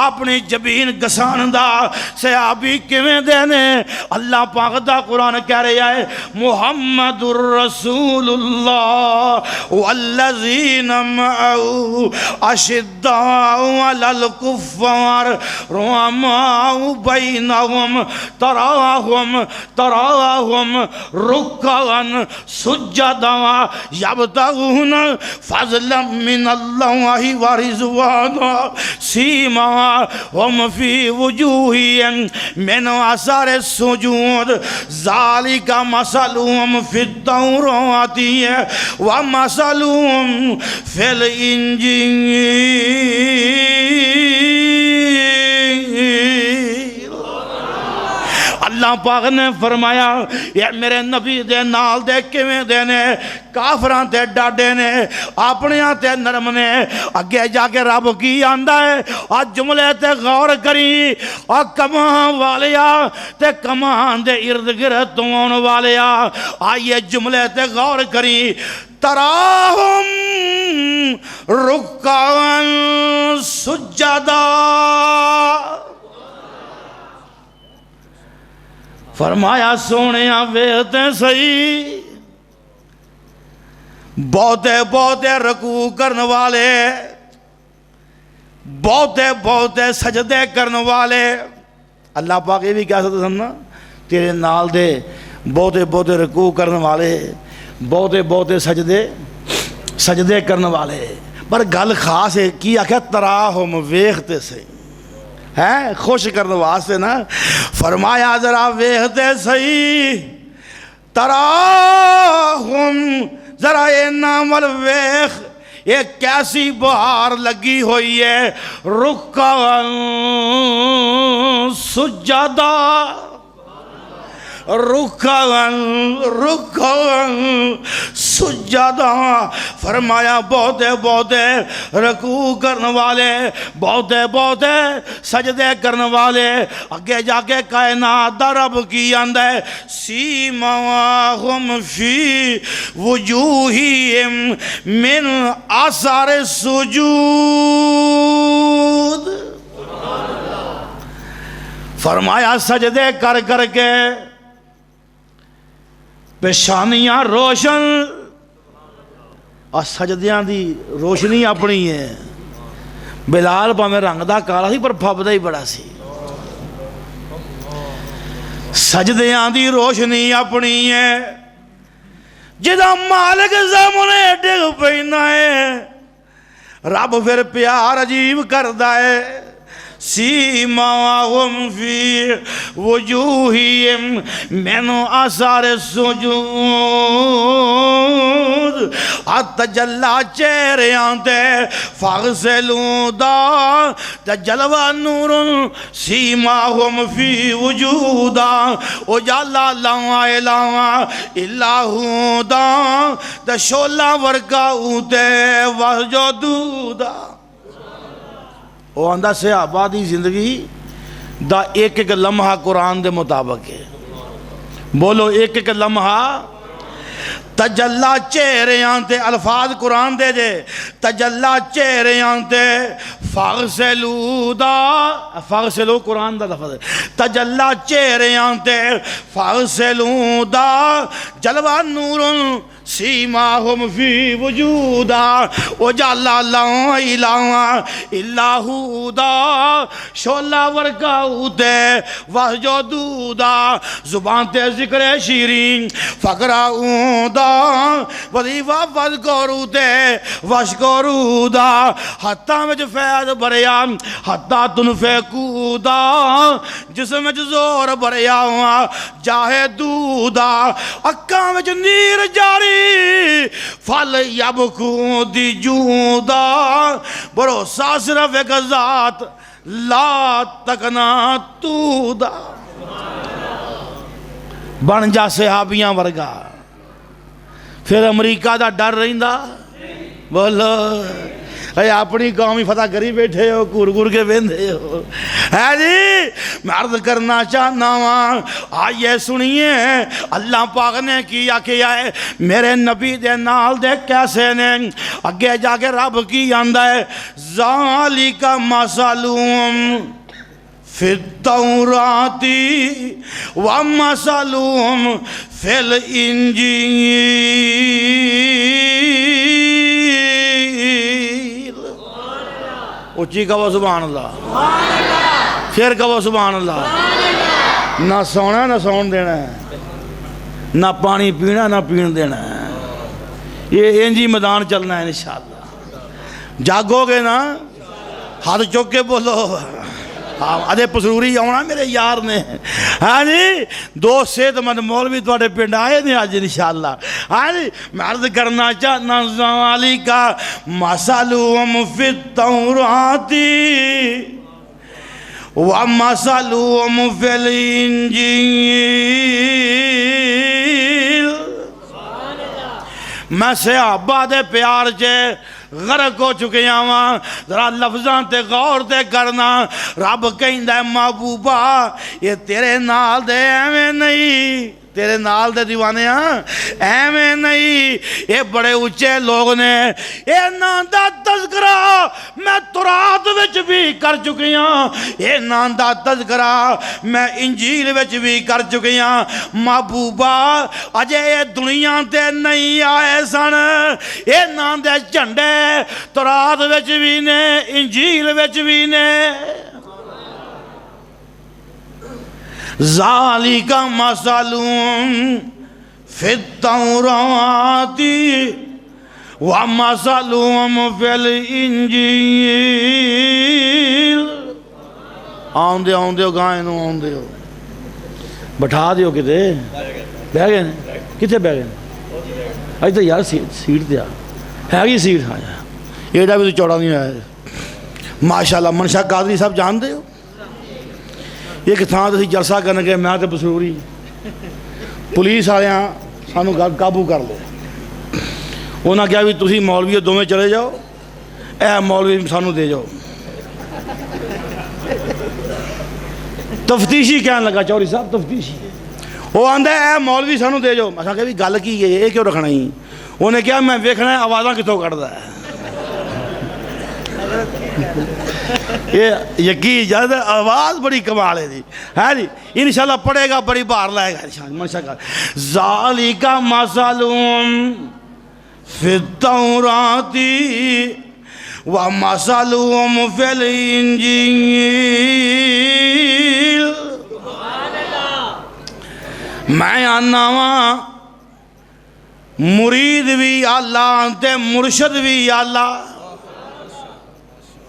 اپنی جبین گسان دا صحابی کیویں دینے اللہ پاک دا قرآن کہہ رہا ہے محمد الرسول اللہ والذین معه اشداء علی الکفار رحماء بینہم تراہم رکعا سجدا یبتغون فضلا من اللہ ورضوانا سیماہم فی وجوہہم من اثر السجود ذالک مثلہم فی التوراۃ ومثلہم فی الانجیل اللہ پاک نے فرمایا یہ میرے نبی دے نال دے کیویں دینے کافراں تے ڈاڈے نے اپنیاں تے نرم نے اگے جا کے رب کی آندا ہے آج جملے تے غور کری اور کمان والیا تے کمان دے ارد گرد تون والیا آئیے جملے تے غور کری تراہم رکعا سجدا فرمایا سونیاں ویختے صحیح بہتے بہتے رکوع کرنے والے بہتے سجدے کرنے والے اللہ پاک یہ بھی کہہ سکتے سمنا تیرے نال دے بہتے رکوع کرنے والے بہتے سجدے کرنے والے پر گل خاص ہے کی آکھا تراہم ویختے صحیح ہے خوش کرنے واسطے نا فرمایا ذرا ویختے صحیح تراہم ذرا یہ نامل ویخ یہ کیسی بہار لگی ہوئی ہے رکعا سجدا رکعا سجدا فرمایا بہتے رکوع کرنے والے بہتے سجدے کرنے والے اگے جا کے کائنات دا رب کی آندا ہے سیماہم فی وجوہہم من اثر السجود فرمایا سجدے کر کے پیشانیاں روشن اور سجدیاں دی روشنی اپنی ہے بلال پاویں رنگ دا کالا سی پر پھبدا ہی بڑا سی سجدیاں دی روشنی اپنی ہے جدا مالک سامنے ڈگ پینا ہے رب پھر پیار عجیب کردا ہے سیماہم فی وجوہہم من اثر السجود اتجلا چہریاں تے فاغسلوا دا تجلوہ نور سیماہم فی وجودا اجالا لا الہ الا ہو دا تشولا ورکاؤ تے وسجدودا وہ آندہ صحابہ دی زندگی دا ایک لمحہ قرآن دے مطابق ہے بولو ایک لمحہ تجلا چہریاں تے الفاظ قرآن دے جے تجلا چہریاں تے فاغسلو دا فاغسلو قرآن دا لفظ ہے تجلا چہریاں تے فاغسلو دا جلوہ نور سیماہم فی وجودا وجعلا لا الہ الا ہو دا شولا ورکاؤ تے وحجودودا زبان تے ذکر شیرین فقراؤ دا وظیفہ وذکرو تے وشکرو دا حتیٰ میں جو فیض بریا حتیٰ تنفقو دا جسم میں جو زور بریا جاہدو دا اکاں میں جو نیر جاری فل یبکو دی جودا بھروسہ صرف ایک ذات لا تکنا تو دا بن جا صحابیاں ورگا پھر امریکہ دا ڈر رہندا بولو اے اپنی قومی فتح کری بیٹھے ہو کور کور کے بیندے ہو ہے جی میں عرض کرنا چاہنا ہوں آئیے سنیے اللہ پاک نے کیا ہے میرے نبی دے نال دے کیسے نے اگے جا کے رب کی آندہ ہے ذالک مثلہم فی التوراتی ومثلہم فی الانجیل اچھی کہو سبحان اللہ پھر کہو سبحان اللہ نہ سونا نہ سون دینا ہے نہ پانی پینا نہ پین دینا ہے یہ انجی میدان چلنا ہے انشاءاللہ جاگو گے نا ہاتھ چوک کے بولو ادھے پسروری آنا میرے یار نے ہاں جی دو صحت مند مولوی تواڈے پنڈ آئے نے آج انشاءاللہ ہاں جی میں عرض کرنا چاہنا ذالک مثلہم فی التوراتی ومثلہم فی الانجیل میں صحابہ دے پیار چے غرق ہو چکے ہیں ذرا لفظاں تے غور تے کرنا رب کہندا ہے محبوبہ یہ تیرے نال دے ایویں نہیں تیرے نال دے دیوانے ایویں نہیں یہ بڑے اچھے لوگ نے یہ نام دا تذکرہ میں تورات وچ بھی کر چکی ہوں یہ نام دا تذکرہ میں انجیل وچ بھی کر چکی ہوں محبوبہ اجے یہ دنیا تے نہیں آئے سن یہ نام دے جھنڈے تورات وچ بھی نے انجیل وچ بھی نے ذالک مثلہم فی التوراتی ومثلہم فی الانجیل آن دے گائیں نو آن دے بٹھا دیو کتے بہ گئے نے کتے بہ گئے نے آج تو یار سیٹ دیا ہے گی سیٹ آیا ایڈا بھی تو چوڑا نہیں آیا ماشاءاللہ منشا قادری صاحب جان دے ہو یہ کہ تھا تسی جلسہ کرنے گئے میں تے بسروری پولیس آئے ہیں سانو قابو کر لے انہاں کیا بھی تسی مولوی دو میں چلے جاؤ اے مولوی سانو دے جاؤ تفتیشی کہنے لگا چوری صاحب تفتیشی وہ آندہ اے مولوی سانو دے جاؤ میں کہا بھی گل کی ہے یہ کیوں رکھنا ہی انہیں کیا میں ویکھنا ہے آوازاں کتوں کردا ہے یہ یقین جاتا ہے آواز بڑی کمال ہے جی ہے جی انشاءاللہ پڑھے گا بڑی بار لائے گا انشاءاللہ ذالک مثلہم فی التوراتی ومثلہم فی الانجیل میں آنا ہاں مرید بھی اللہ تے مرشد بھی اللہ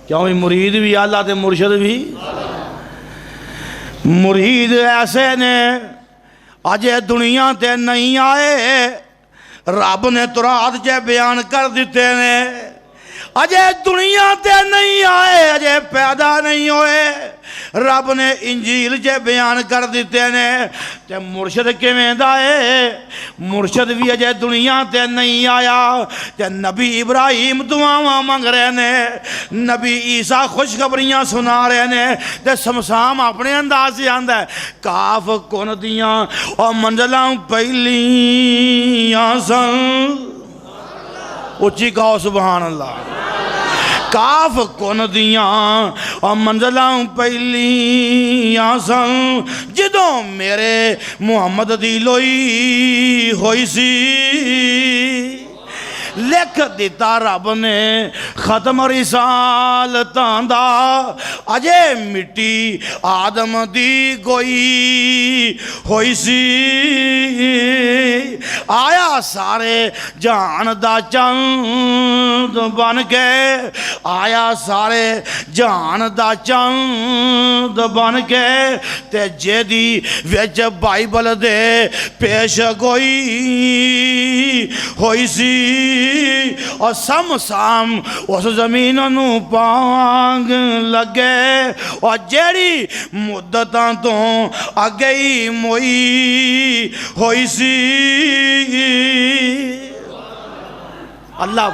کیوں مرید بھی اللہ تے مرشد بھی مرید ایسے نے اجے دنیا تے نہیں آئے رب نے تورات چے بیان کر دیتے نے اجے دنیا تے نہیں آئے، اجے پیدا نہیں ہوئے، رب نے انجیل چے بیان کر دیتے نے۔ تے مرشد کیویں دا ہے؟ مرشد بھی اجے دنیا تے نہیں آیا۔ تے نبی ابراہیم دعاواں منگ رہے نے، نبی عیسیٰ خوشخبریاں سنا رہے نے، تے سمسام اپنے انداز سے آندا ہے کاف کن دیاں اور منزلاں پہلیاں سن۔ اچھی کہو سبحان اللہ۔ کاف کن دیاں اور منزلاں پہلیاں سن، جدوں میرے محمد دی لوئی ہوئی سی، لکھ دیتا رب نے ختم رسالتاں دا، اجے مٹی آدم دی گوئی ہوئی سی، آیا سارے جان دا چند بن کے، آیا سارے جان دا چند بن کے، تے جیدی وچ بائبل دے پیش گوئی ہوئی سی، اور سام اس زمین نو پانگ لگے، اور جیڑی مدتاں تو اگئی موئی ہوئی سی۔ اللہ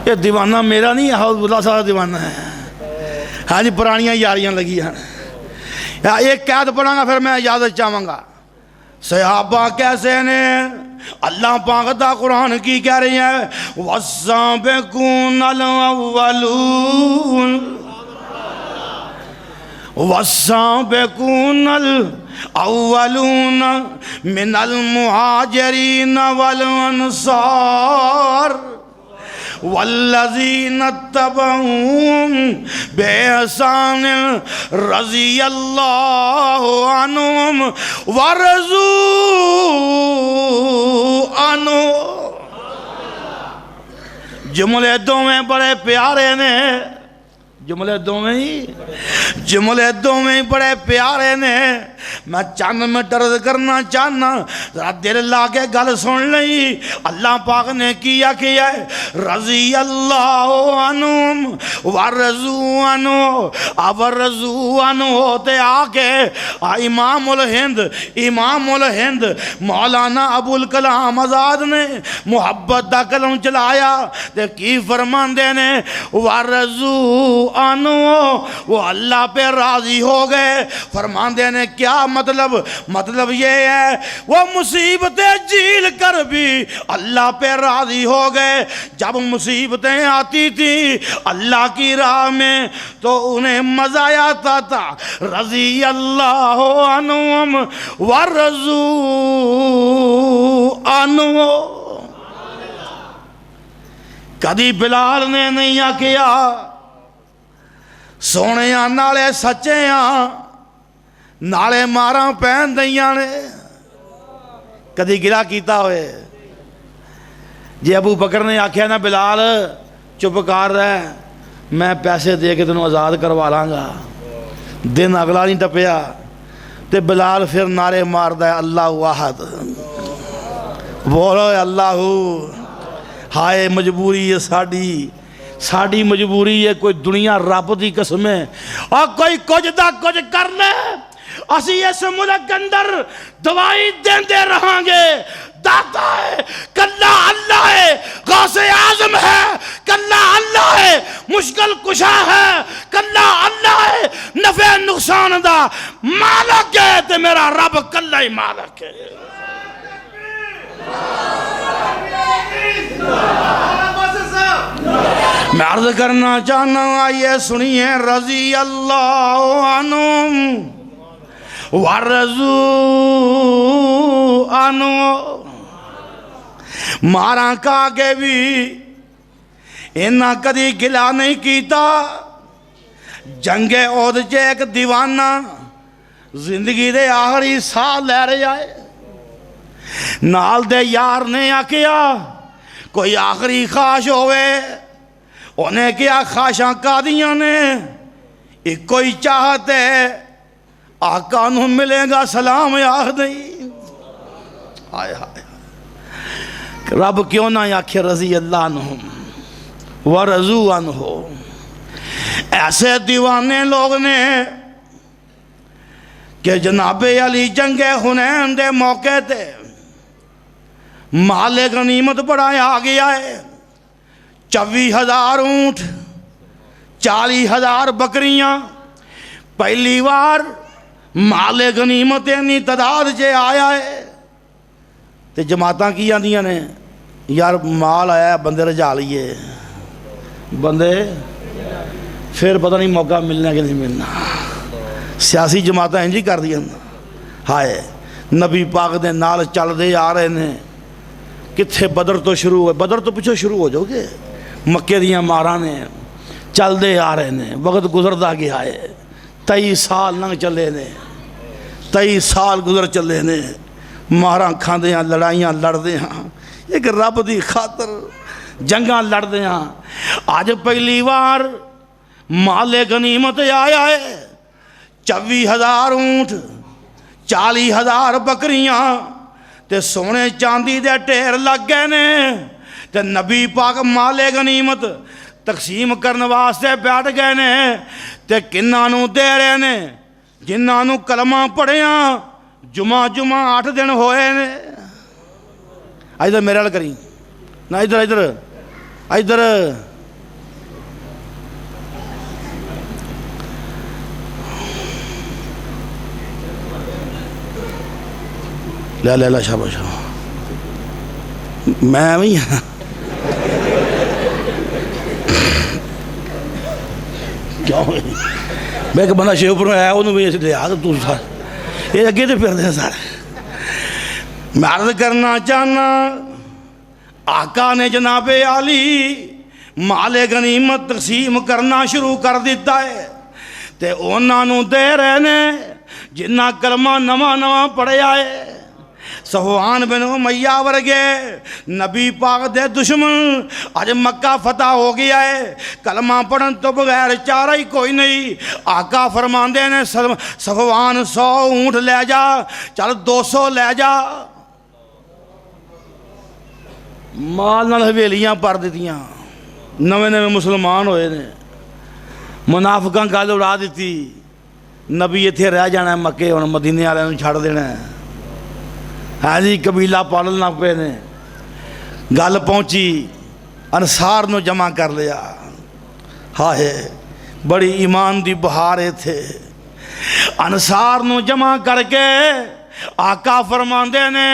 یہ دیوانہ میرا نہیں ہے، حوض اللہ صاحب دیوانہ ہے۔ ہاں جی پرانیاں یاریاں لگی ہیں۔ ایک قید پڑھاں گا پھر میں اجازت چاہوں گا۔ صحابہ کیسے نے؟ اللہ پاک دا قرآن کی کہہ رہی ہے وَالسَّابِقُونَ الْأَوَّلُونَ وَالسَّابِقُونَ الْأَوَّلُونَ مِنَ الْمُهَاجِرِينَ وَالْأَنصَارِ والذین اتبعوہم بِإِحْسَانٍ رضی اللہ عنہم ورضوا عنہ۔ جملے دو میں بڑے پیارے نے، جملے دو میں ہی بڑے پیارے نے۔ میں چند میں درد کرنا چاہنا، ذرا دل لا کے گل سن لئی۔ اللہ پاک نے کیا ہے رضی اللہ عنہم ورضوا عنہ، اب رضوا عنہ ہوتے آکے امام الہند مولانا ابو الکلام آزاد نے محبت دا قلم چلایا، تے کی فرمان دینے ورضوا عنہ، وہ اللہ پہ راضی ہو گئے۔ فرمان دینے کیا مطلب یہ ہے وہ مصیبتیں جھیل کر بھی اللہ پہ راضی ہو گئے۔ جب مصیبتیں آتی تھی اللہ کی راہ میں تو انہیں مزہ آتا تھا۔ رضی اللہ عنہم ورضوا عنہ۔ کدی بلال نے نہیں کیا سونیاں نالے سچیاں نالے ماراں پہن دیاں نے، کدی گلا کیتا ہوئے؟ جی ابو بکر نے آکھیا نا بلال چپ کر رہے، میں پیسے دے کے تنوں آزاد کروا لاں گا، دن اگلا نہیں ٹپیا تے بلال پھر نعرے مار دے اللہ واحد، بولو اللہ۔ ہائے مجبوری ہے ساڑی مجبوری ہے، کوئی دنیا رب دی قسم ہے اور کوئی کچھ دا کچھ کر لے، اسی اس ملک اندر دوائی دیندے رہاں گے۔ داتا ہے کلہ اللہ ہے، غوث اعظم ہے کلہ اللہ ہے، مشکل کشا ہے کلہ اللہ ہے، نفع نقصان دا مالک ہے تے میرا رب کلہ ہی مالک ہے۔ میں عرض کرنا چاہنا آئیے سنیے رضی اللہ عنہم ورضوا عنہ۔ ماراں کا کے بھی انہاں کدی گلا نہیں کیتا۔ جنگ احد چ ایک دیوانہ زندگی دے آخری سال لے رہے آئے، نال دے یار نے آکھیا کوئی آخری خواہش ہوئے، انہیں کیا خواہشاں قادیاں نے ایک کوئی چاہت ہے آقا نو ملے گا سلام آخ دئی. ہائے ہائے رب کیوں نہ آکھے رضی اللہ عنہم ورضوا عنہ. ایسے دیوانے لوگ نے کہ جناب علی جنگ حنین دے موقع تے مال غنیمت بڑا آ گیا ہے. 24,000 اونٹ، 40,000 بکریاں. پہلی بار مال غنیمت انی تعداد چے آیا ہے. تے جماعتاں کی آندیاں نے یار مال آیا ہے بندے رجا لیے. بندے پھر پتہ نہیں موقع ملنا کہ نہیں ملنا. سیاسی جماعتیں انجی کر دیا. ہائے نبی پاک دے نال چل دے آ رہے ہیں. کتھے بدر تو شروع ہوئے، بدر تو پچھو شروع ہو جاؤ گے. مکے دیاں ماراں نے چل دے آ رہے ہیں. وقت گزردا گیا ہے. 23 سال لنگ چلے نے، 23 سال گزر چلے نے. ماراں کھاندے ہاں، لڑائیاں لڑدے ہاں، ایک رب دی خاطر جنگاں لڑدے ہاں. آج پہلی بار مال غنیمت آیا ہے. 24,000 اونٹ، 40,000 بکریاں تے سونے چاندی دے ٹھیر لگ گئے نے. تے نبی پاک مال غنیمت تقسیم کرنے واسطے بیٹھ گئے نے. تے کنہاں نو دے رہے نے؟ جنہاں نو کلمہ پڑھیاں جمعہ 8 دن ہوئے نے. ادھر میرے حال کریں نہ، ادھر ادھر ادھر. لے شاباش. میں بھی کیوں میں ایک بندہ شیو پور آیا انہوں بھی لیا تو یہ اگے تو پھر دے سارے. میں عرض کرنا چاہنا آقا نے جناب علی مال غنیمت تقسیم کرنا شروع کر دیتا ہے. تے انہاں نو دے رہے نے جنہ کلمہ نواں پڑھیا ہے. صفوان بن امیہ ورگے نبی پاک دے دشمن آج مکہ فتح ہو گیا ہے. کلمہ پڑھن تو بغیر چارہ ہی کوئی نہیں. آقا فرماندے نے صفوان 100 اونٹ لے جا، چل 200 لے جا. مال نال حویلیاں پر دیتیاں. نویں مسلمان ہوئے نے. منافقاں گل اڑا دیتی. نبی ایتھے رہ جانا ہے مکے، ہن مدینے والے نوں چھڑ دینا ہے. ہاں جی قبیلہ پالنا پے نے. گل پہنچی انصار نو جمع کر لیا. ہائے بڑی ایمان دی بہارے تھے. انصار نو جمع کر کے آقا فرماندے نے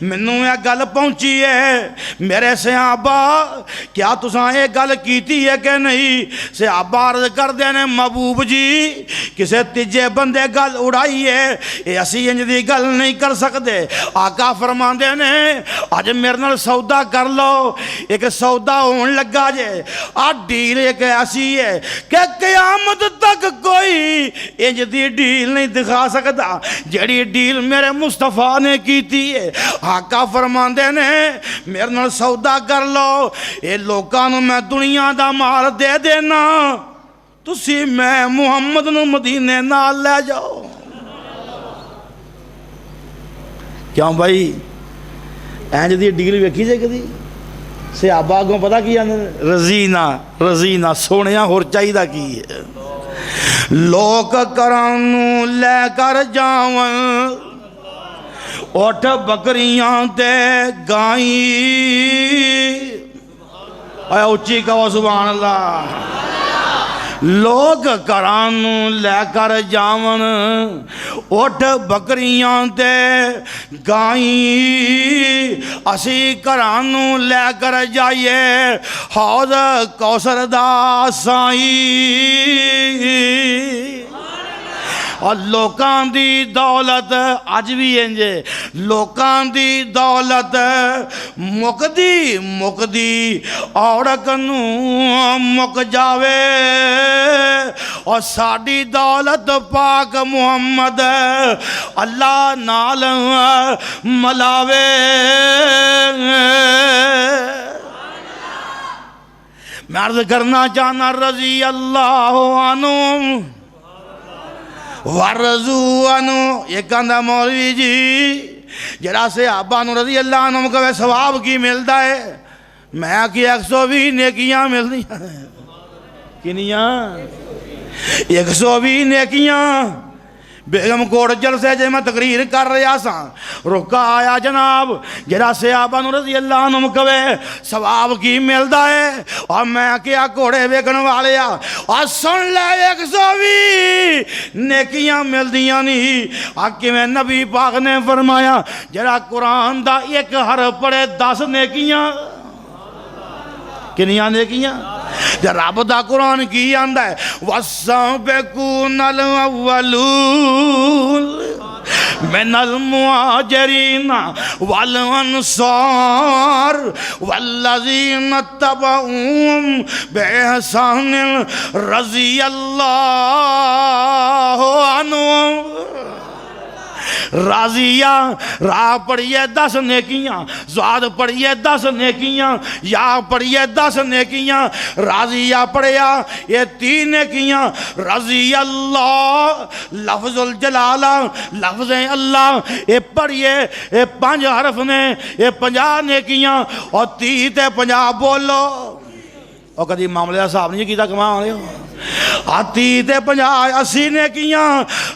منوں یہ گل پہنچی ہے میرے صحابہ، کیا تساں یہ گل کیتی ہے کہ نہیں؟ صحابہ عرض کر دے نے محبوب جی کسے تیجے بندے گل اڑائی ہے، یہ اسی انج دی گل نہیں کر سکتے. آقا فرماندے نے اج میرے نال سودا کر لو. ایک سودا ہون لگا جے. ڈیل ایک ایسی ہے کہ قیامت تک کوئی انج دی ڈیل نہیں دکھا سکتا جڑی ڈیل میرے مصطفیٰ نے کیتی ہے. آقا فرماندے نے میرے نال سودا کر لو، اے لوکاں نوں میں دنیا دا مال دے دینا، تسی میں محمد نوں مدینے نال لے جاؤ. کیوں بھائی اینج دی ڈیل ویکھی جے کدی؟ صحابہ اگوں پتہ کی آندے رضینا سونیا ہور چاہیدا کی ہے. لوک کرانوں لے کر جاون اٹھ بکریاں تے گائیں. اے اچھی کہو سبحان اللہ. لوگ کرانوں لے کر جاون اٹھ بکریاں تے گائیں، اسی کرانوں لے کر جائیے حوض کوثر دا سائیں. اور لوکاں دی دولت اج بھی انجے، لوکاں دی دولت مکدی عورت نوں مک جاوے، اور ساڈی دولت پاک محمد اللہ نال ملاوے. میں عرض کرنا چاہنا رضی اللہ عنہ ورضوا عنہ. ایک آندہ مولوی جی جڑا صحابہ نو رضی اللہ عنہ کہے ثواب کی ملتا ہے؟ میں کہ 120 نیکیاں ملتی ہیں. کنیاں؟ 120 نیکیاں. بیگم کوٹ جلسے جے میں تقریر کر رہا سا رکا آیا جناب جڑا صحابہ نو رضی اللہ عنہ کہے ثواب کی ملتا ہے اور میں کیا گھوڑے ویکن والے اور سن لے 120 نیکیاں ملدیاں نہیں. آکے میں نبی پاک نے فرمایا جڑا قرآن دا ایک حرف پڑھے 10 نیکیاں. کنیاں نیکیاں؟ رب دا قرآن کی آندہ ہے وَالسَّابِقُونَ الْأَوَّلُونَ مِنَ الْمُهَاجِرِينَ وَالْأَنصَارِ وَالَّذِينَ اتَّبَعُوهُمْ بِإِحْسَانٍ رَضِيَ اللَّهُ عَنْهُمْ. راضیہ راہ پڑھیے 10 نیکیاں، زواد پڑھیے 10 نیکیاں، یا پڑھیے 10 نیکیاں، راضیہ پڑھیا یہ 3 نیکیاں. رضی اللہ لفظ الجلالہ لفظ اللہ یہ پڑھیے یہ 5 حرف نے یہ 50 نیکیاں اور 30 تے 50 بولو. اور کدی معاملہ صاحب نہیں کیتا کما آنے ہو آتی تے 50 80 نیکیاں.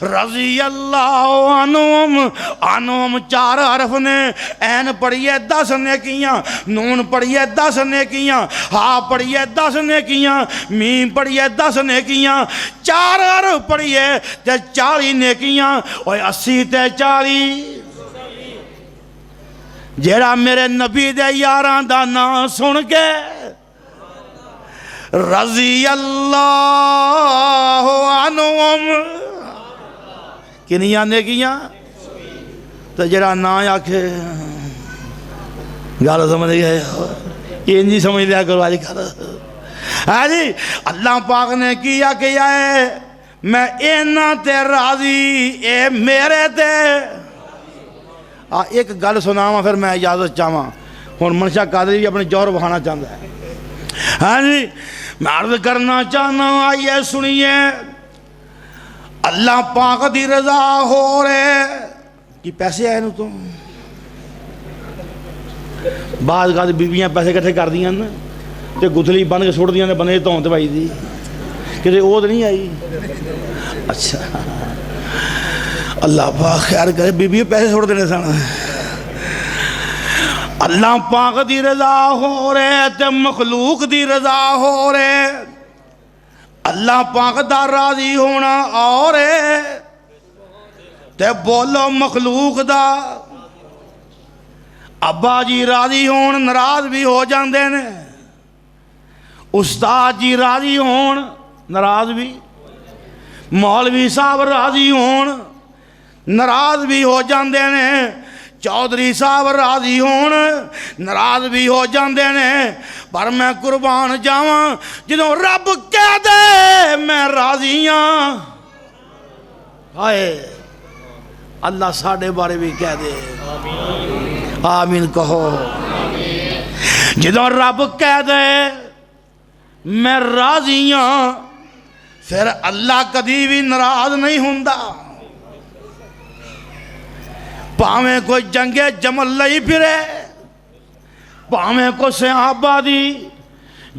رضی اللہ عنہم 4 حرف نے این پڑھیے 10 نیکیاں، نون پڑھیے 10 نیکیاں، ہا پڑھیے 10 نیکیاں، میم پڑھیے 10 نیکیاں، 4 حرف پڑھیے تے 40 نیکیاں اور 80 تے 40. جیڑا میرے نبی دے یاراں دا نام سن کے رضی اللہ عنہم کنیاں نیکیاں تو جڑا نا آکھے گالہ سمجھ گئے یہ نہیں سمجھ لیا کرو آج کر. جی اللہ پاک نے کیا ہے میں اینا تے راضی اے میرے تے. ایک گل سناواں پھر میں اجازت چاہواں. ہن منشا قادری بھی اپنے جوہر بخانا چاہتا ہے. ہاں جی میں عرض کرنا چاہنا آئیے سنیے اللہ پاک دی رضا ہو رہے کہ پیسے آئے نو تو بعض کا بیویاں پیسے کٹھے کر دیاں نا تے گتھلی بن کے چھوڑ دیاں نے بنے تو بھائی دی کہ وہ تو نہیں آئی. اچھا اللہ پاک خیر کرے بیوی پیسے چھوڑ دینے سن. اللہ پاک دی رضا ہو رہے تے مخلوق دی رضا ہو رہے. اللہ پاک دا راضی ہونا اور تے بولو مخلوق دا. ابا جی راضی ہون ناراض بھی ہو جاندے نے، استاد جی راضی ہون ناراض بھی، مولوی صاحب راضی ہون ناراض بھی ہو جاندے نے، چودھری صاحب راضی ہون ناراض بھی ہو جاندے نے. پر میں قربان جاواں جدوں رب کہہ دے میں راضی ہاں. ہائے اللہ ساڈے بارے بھی کہہ دے آمین کہو. جدوں رب کہہ دے میں راضی ہاں پھر اللہ کدی بھی ناراض نہیں ہوندا. پاویں کوئی جنگ جمل لئی پھرے، پاویں کو صحابہ دی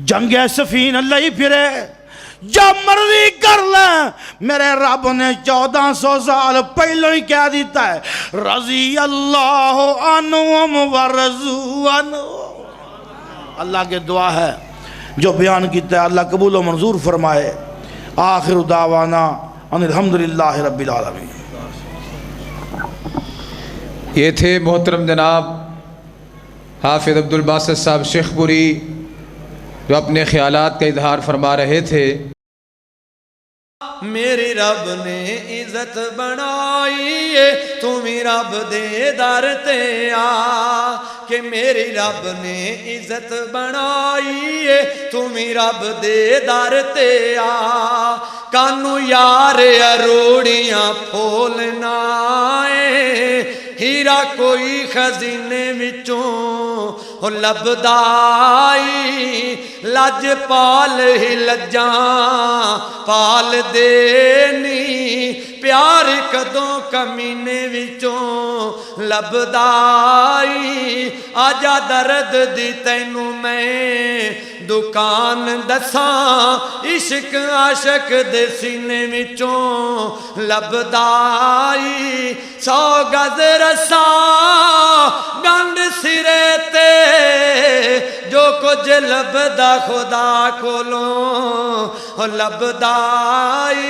جنگ سفین لئی پھرے، جب مرضی کر لیں میرے رب نے 1400 سال پہلے ہی کہہ دیتا ہے رضی اللہ عنہم ورضوا عنہ. اللہ کے دعا ہے جو بیان کیتا ہے اللہ قبول و منظور فرمائے. آخر دعوانا ان الحمدللہ رب العالمین.
یہ تھے محترم جناب حافظ عبدالباسط صاحب شیخ پوری جو اپنے خیالات کا اظہار فرما رہے تھے.
میری رب نے عزت بنائی ہے تمہیں رب دے در تے آ کہ میری رب نے عزت بنائی ہے تمہیں رب دے در تے آ. کانو یار اروڑیاں پھولنا ہے ہیرا کوئی خزینے وچوں لبدائی لج پال ہی لجاں پال دینی پیار کدوں کمینے وچوں لبدائی آجا درد دی تینوں میں دکان دساں عشق عاشق دے سینے وچوں لبدائی 100 گز رساں گنڈ سرے تے جو کچھ لبدا خدا کولوں لبدائی